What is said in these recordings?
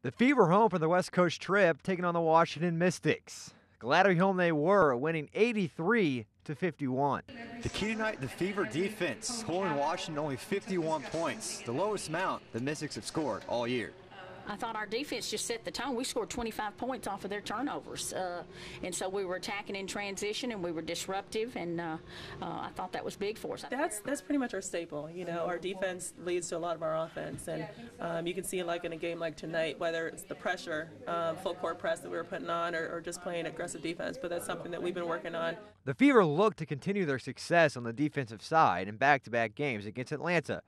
The Fever home for the West Coast trip, taking on the Washington Mystics. Gladly home they were, winning 83-51. The key tonight, the Fever defense, holding Washington only 51 points, the lowest amount the Mystics have scored all year. I thought our defense just set the tone. We scored 25 points off of their turnovers. And so we were attacking in transition and we were disruptive, and I thought that was big for us. That's pretty much our staple. You know, our defense leads to a lot of our offense, and you can see like in a game like tonight, whether it's the pressure, full court press that we were putting on, or just playing aggressive defense, but that's something that we've been working on. The Fever look to continue their success on the defensive side in back-to-back games against Atlanta.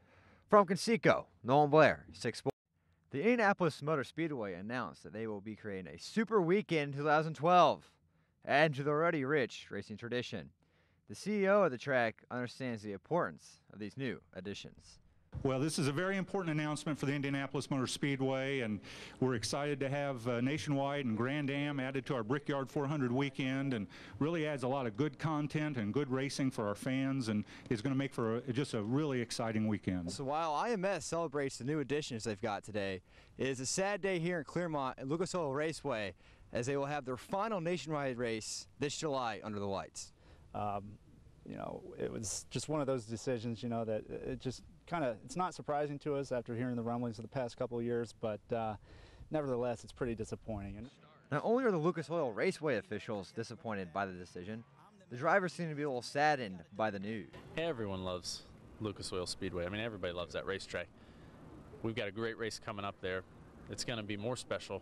From Conseco, Nolan Blair, 6 Sports. The Indianapolis Motor Speedway announced that they will be creating a Super Weekend 2012, adding to the already rich racing tradition. The CEO of the track understands the importance of these new additions. Well, this is a very important announcement for the Indianapolis Motor Speedway, and we're excited to have Nationwide and Grand Am added to our Brickyard 400 weekend, and really adds a lot of good content and good racing for our fans, and is going to make for just a really exciting weekend. So while IMS celebrates the new additions they've got today, it is a sad day here in Clermont at Lucas Oil Raceway, as they will have their final Nationwide race this July under the lights. You know, it was just one of those decisions, you know, that it just kind of, it's not surprising to us after hearing the rumblings of the past couple of years, but nevertheless, it's pretty disappointing. And not only are the Lucas Oil Raceway officials disappointed by the decision, the drivers seem to be a little saddened by the news. Everyone loves Lucas Oil Speedway. I mean, everybody loves that racetrack. We've got a great race coming up there. It's going to be more special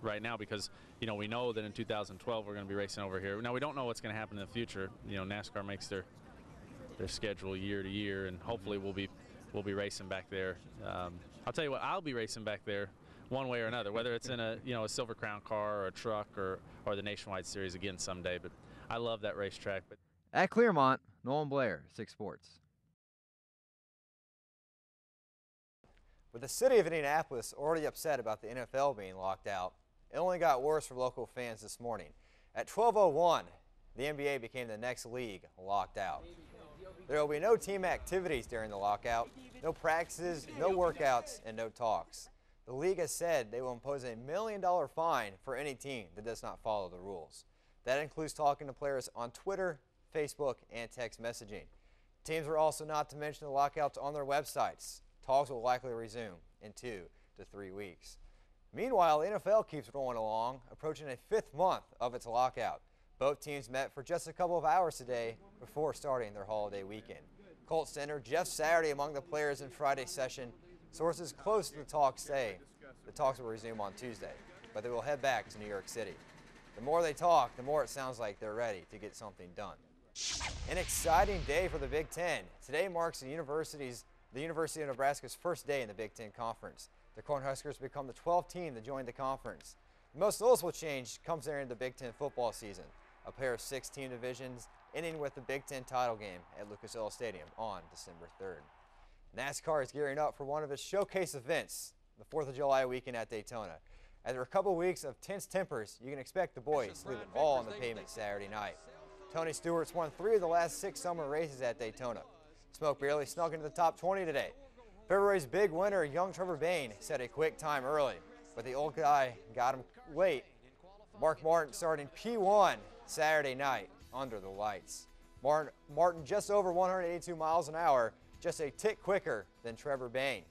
right now because, you know, we know that in 2012 we're going to be racing over here. Now, we don't know what's going to happen in the future. You know, NASCAR makes their schedule year to year, and hopefully we'll be racing back there. I'll tell you what, I'll be racing back there one way or another, whether it's in a Silver Crown car or a truck or the Nationwide Series again someday. But I love that racetrack. But at Clermont, Nolan Blair, 6 Sports. With the city of Indianapolis already upset about the NFL being locked out, it only got worse for local fans this morning. At 12:01, the NBA became the next league locked out. There will be no team activities during the lockout, no practices, no workouts, and no talks. The league has said they will impose a $1 million fine for any team that does not follow the rules. That includes talking to players on Twitter, Facebook, and text messaging. Teams are also not to mention the lockouts on their websites. Talks will likely resume in 2 to 3 weeks. Meanwhile, the NFL keeps rolling along, approaching a 5th month of its lockout. Both teams met for just a couple of hours today before starting their holiday weekend. Colts center Jeff Saturday among the players in Friday's session. Sources close to the talks say the talks will resume on Tuesday, but they will head back to New York City. The more they talk, the more it sounds like they're ready to get something done. An exciting day for the Big Ten. Today marks the University of Nebraska's first day in the Big Ten Conference. The Cornhuskers become the 12th team to join the conference. The most noticeable change comes during the Big Ten football season, a pair of 6-team divisions ending with the Big Ten title game at Lucas Oil Stadium on December 3rd. NASCAR is gearing up for one of its showcase events, the 4th of July weekend at Daytona. After a couple weeks of tense tempers, you can expect the boys to leave it all on the pavement Saturday night. Tony Stewart's won 3 of the last 6 summer races at Daytona. Smoke barely snuck into the top 20 today. February's big winner, young Trevor Bayne, set a quick time early, but the old guy got him late. Mark Martin starting P1 Saturday night under the lights. Martin just over 182 miles an hour, just a tick quicker than Trevor Bayne.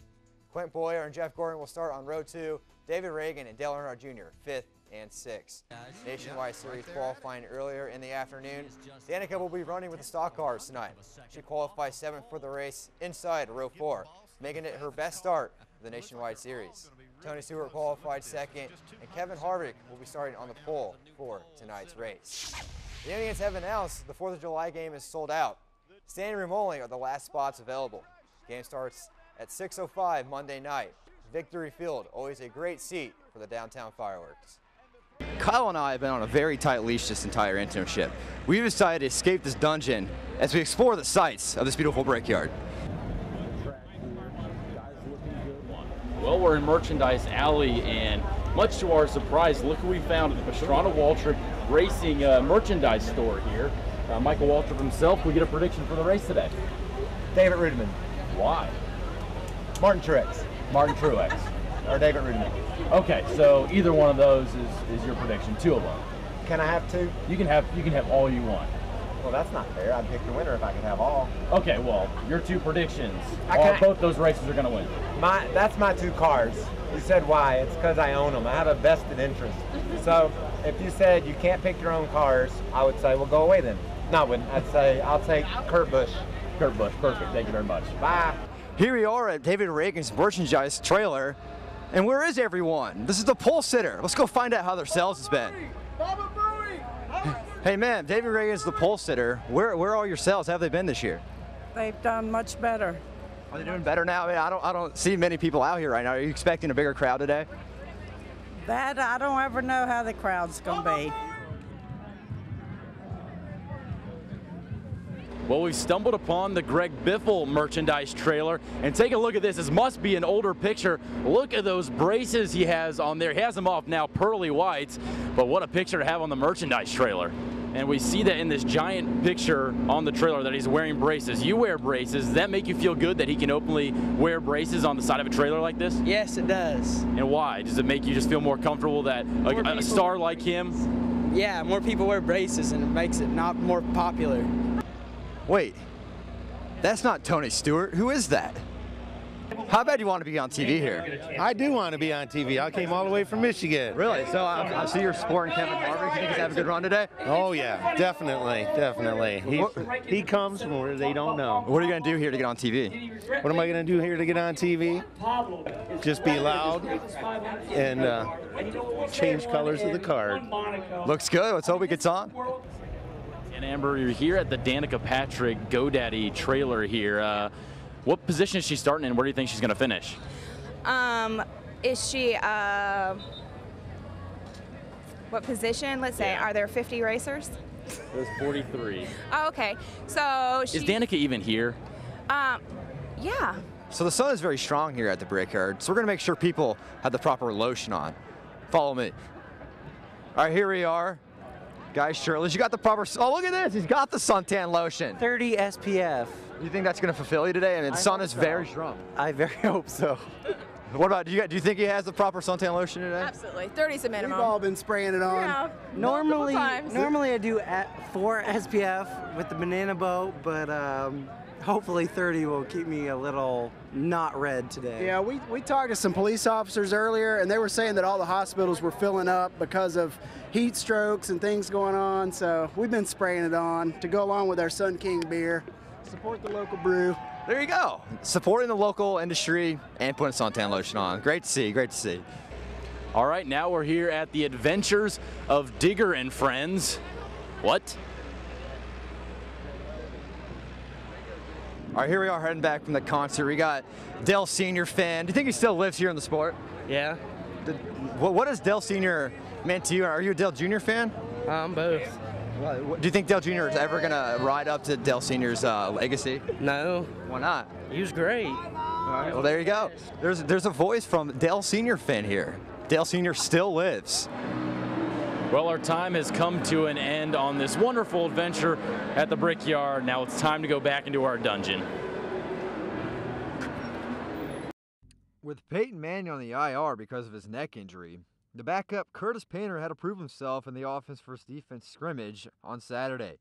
Quint Boyer and Jeff Gordon will start on row 2. David Reagan and Dale Earnhardt Jr. 5th and 6th. Nationwide Series qualifying earlier in the afternoon. Danica will be running with the stock cars tonight. She qualified 7th for the race inside row 4, making it her best start of the Nationwide Series. Tony Stewart qualified 2nd, and Kevin Harvick will be starting on the pole for tonight's race. The Indians have announced the 4th of July game is sold out. Standing room only are the last spots available. Game starts at 6:05 Monday night. Victory Field, always a great seat for the downtown fireworks. Kyle and I have been on a very tight leash this entire internship. We've decided to escape this dungeon as we explore the sights of this beautiful brickyard. Well, we're in Merchandise Alley, and much to our surprise, look who we found at the Pastrana Waltrip Racing merchandise store here. Michael Waltrip himself. We get a prediction for the race today. David Rudiman. Why? Martin Truex. Martin Truex. or David Rudiman. Okay, so either one of those is your prediction. 2 of them. Can I have 2? You can have all you want. Well, that's not fair. I'd pick the winner if I could have all. Okay, well, your 2 predictions are both those races are going to win. That's my 2 cars. You said why? It's because I own them. I have a vested interest. So if you said you can't pick your own cars, I would say, well, go away then. No, I wouldn't. I'd say I'll take Kurt Busch. Kurt Busch, perfect. Thank you very much. Bye. Here we are at David Reagan's merchandise trailer. And where is everyone? This is the pole sitter. Let's go find out how their sales has been. Hey, man, David Reagan's the pole sitter. Where are all your sales? How have they been this year? They've done much better. Are they doing better now? I mean, I don't see many people out here right now. Are you expecting a bigger crowd today? That, I don't ever know how the crowd's going to be. Well, we've stumbled upon the Greg Biffle merchandise trailer, and take a look at this. This must be an older picture. Look at those braces he has on there. He has them off now, pearly whites, but what a picture to have on the merchandise trailer. And we see that in this giant picture on the trailer that he's wearing braces. You wear braces. Does that make you feel good that he can openly wear braces on the side of a trailer like this? Yes, it does. And why? Does it make you just feel more comfortable that a star like him? Yeah, more people wear braces and it makes it not more popular. Wait, that's not Tony Stewart. Who is that? How bad do you want to be on TV here? I do want to be on TV. I came all the way from Michigan. Really? So I see you're supporting Kevin Harvick. You think he's having a good run today? Oh, yeah, definitely. He comes from where they don't know. What are you going to do here to get on TV? What am I going to do here to get on TV? Just be loud and change colors of the card. Looks good. Let's hope it gets on. And Amber, you're here at the Danica Patrick GoDaddy trailer here. What position is she starting in? Where do you think she's going to finish? Is she, what position? Let's say, are there 50 racers? There's 43. Oh, okay. So Is Danica even here? Yeah. So the sun is very strong here at the Brickyard, so we're going to make sure people have the proper lotion on. Follow me. All right, here we are. Guys, shirtless. You got the proper, oh, look at this. He's got the suntan lotion. 30 SPF. You think that's going to fulfill you today? I mean, the sun is very strong. I very hope so. What about, do you think he has the proper suntan lotion today? Absolutely. 30 is the minimum. We've all been spraying it on. Yeah. Normally I do 4 SPF with the banana boat, but hopefully 30 will keep me a little not red today. Yeah, we talked to some police officers earlier, and they were saying that all the hospitals were filling up because of heat strokes and things going on. So we've been spraying it on to go along with our Sun King beer. Support the local brew. There you go. Supporting the local industry and putting suntan lotion on. Great to see, great to see. All right, now we're here at the Adventures of Digger and Friends. What? All right, here we are heading back from the concert. We got Dell Sr. fan. Do you think he still lives here in the sport? Yeah. What has Dell Sr. meant to you? Are you a Dell Jr. fan? Both. Do you think Dell Jr. is ever going to ride up to Dell Sr.'s legacy? No. Why not? He was great. All right, well, there you go. There's a voice from Dell Sr. fan here. Dell Sr. still lives. Well, our time has come to an end on this wonderful adventure at the Brickyard. Now it's time to go back into our dungeon. With Peyton Manning on the IR because of his neck injury, the backup Curtis Painter had to prove himself in the offense versus defense scrimmage on Saturday,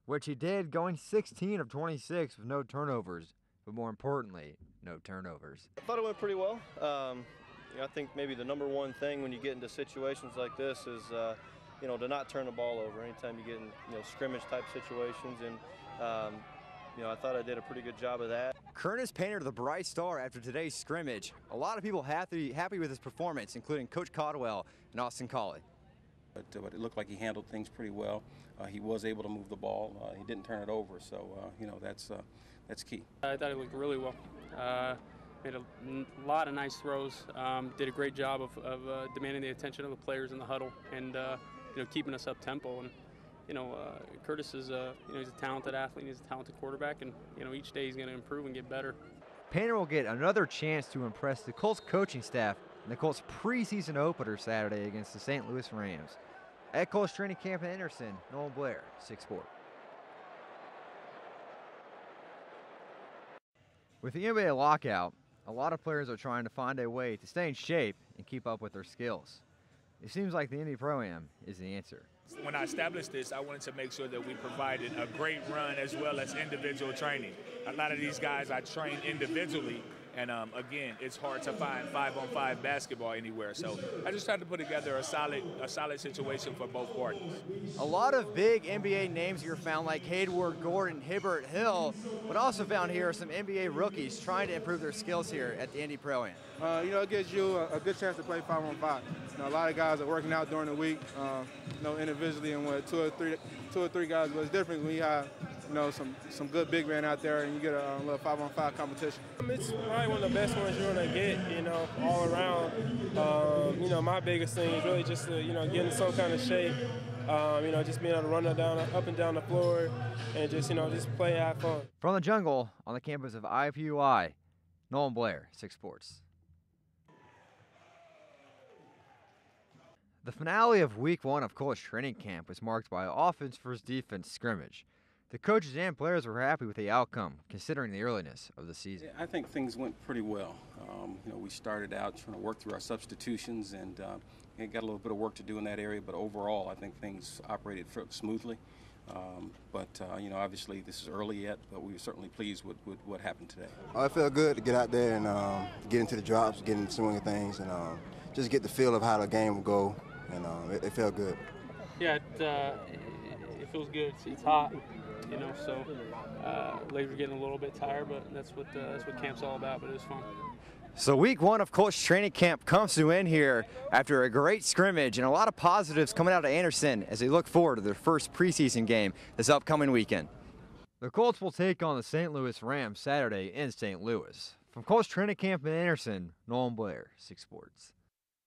which he did, going 16 of 26 with no turnovers, but more importantly, no turnovers. I thought it went pretty well. I think maybe the number one thing when you get into situations like this is, to not turn the ball over anytime you get in, scrimmage type situations. And, I thought I did a pretty good job of that. Curtis Painter, the bright star after today's scrimmage. A lot of people happy with his performance, including Coach Caldwell and Austin Colley. But it looked like he handled things pretty well. He was able to move the ball. He didn't turn it over, so that's key. I thought he looked really well. Made a lot of nice throws. Did a great job of demanding the attention of the players in the huddle and keeping us up tempo. And Curtis is he's a talented athlete. He's a talented quarterback, and each day he's going to improve and get better. Painter will get another chance to impress the Colts coaching staff in the Colts preseason opener Saturday against the St. Louis Rams. At Colts training camp in Anderson, Nolan Blair, 6-4. With the NBA lockout, a lot of players are trying to find a way to stay in shape and keep up with their skills. It seems like the Indy Pro-Am is the answer. When I established this, I wanted to make sure that we provided a great run as well as individual training. A lot of these guys I train individually, and again, it's hard to find 5-on-5 basketball anywhere. So I just tried to put together a solid situation for both parties. A lot of big NBA names here found, like Hayward, Gordon, Hibbert, Hill, but also found here some NBA rookies trying to improve their skills here at the Indy Pro-Am. It gives you a good chance to play 5-on-5. A lot of guys are working out during the week, individually, and with two or three guys. But it's different when you have, some good big men out there and you get a little 5-on-5 competition. It's probably one of the best ones you're gonna get, all around. My biggest thing is really just to, get in some kind of shape. Just being able to run up and down the floor, and just play and have fun. From the jungle on the campus of IPUI, Nolan Blair, 6 Sports. The finale of Week 1 of college training camp was marked by an offense versus defense scrimmage. The coaches and players were happy with the outcome, considering the earliness of the season. I think things went pretty well. We started out trying to work through our substitutions and got a little bit of work to do in that area, but overall I think things operated smoothly. Obviously this is early yet, but we were certainly pleased with what happened today. It felt good to get out there and get into the drops, get in the swing of things, and just get the feel of how the game will go, and it felt good. Yeah, it feels good. It's hot, so legs are getting a little bit tired, but that's what camp's all about, but it was fun. So Week 1 of college training camp comes to an end here after a great scrimmage and a lot of positives coming out of Anderson as they look forward to their first preseason game this upcoming weekend. The Colts will take on the St. Louis Rams Saturday in St. Louis. From college training camp in Anderson, Nolan Blair, 6 Sports.